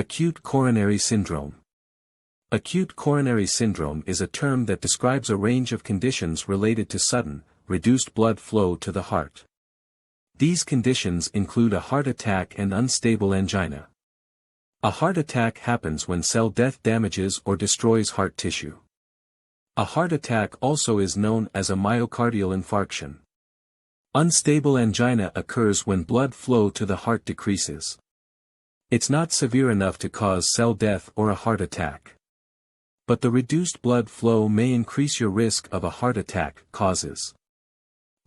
Acute coronary syndrome. Acute coronary syndrome is a term that describes a range of conditions related to sudden, reduced blood flow to the heart. These conditions include a heart attack and unstable angina. A heart attack happens when cell death damages or destroys heart tissue. A heart attack also is known as a myocardial infarction. Unstable angina occurs when blood flow to the heart decreases. It's not severe enough to cause cell death or a heart attack. But the reduced blood flow may increase your risk of a heart attack. Causes.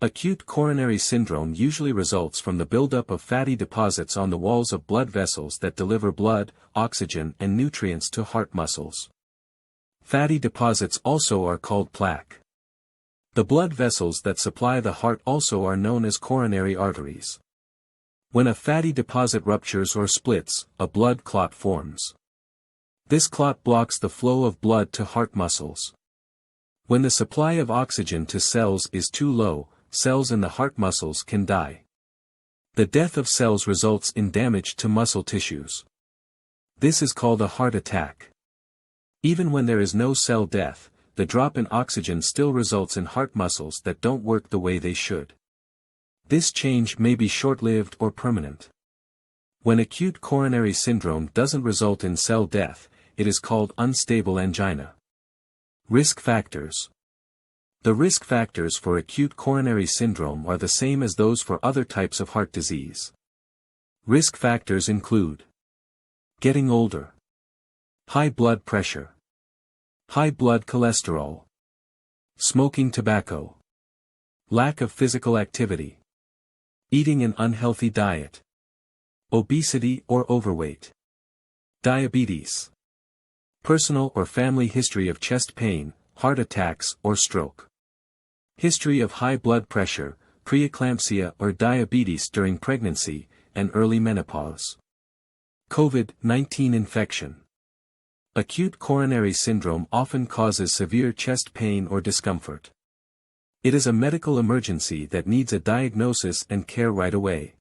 Acute coronary syndrome usually results from the buildup of fatty deposits on the walls of blood vessels that deliver blood, oxygen and nutrients to heart muscles. Fatty deposits also are called plaque. The blood vessels that supply the heart also are known as coronary arteries. When a fatty deposit ruptures or splits, a blood clot forms. This clot blocks the flow of blood to heart muscles. When the supply of oxygen to cells is too low, cells in the heart muscles can die. The death of cells results in damage to muscle tissues. This is called a heart attack. Even when there is no cell death, the drop in oxygen still results in heart muscles that don't work the way they should. This change may be short-lived or permanent. When acute coronary syndrome doesn't result in cell death, it is called unstable angina. Risk factors. The risk factors for acute coronary syndrome are the same as those for other types of heart disease. Risk factors include getting older, high blood pressure, high blood cholesterol, smoking tobacco, lack of physical activity, eating an unhealthy diet, obesity or overweight, diabetes, personal or family history of chest pain, heart attacks or stroke, history of high blood pressure, preeclampsia or diabetes during pregnancy and early menopause, COVID-19 infection. Acute coronary syndrome often causes severe chest pain or discomfort. It is a medical emergency that needs a diagnosis and care right away.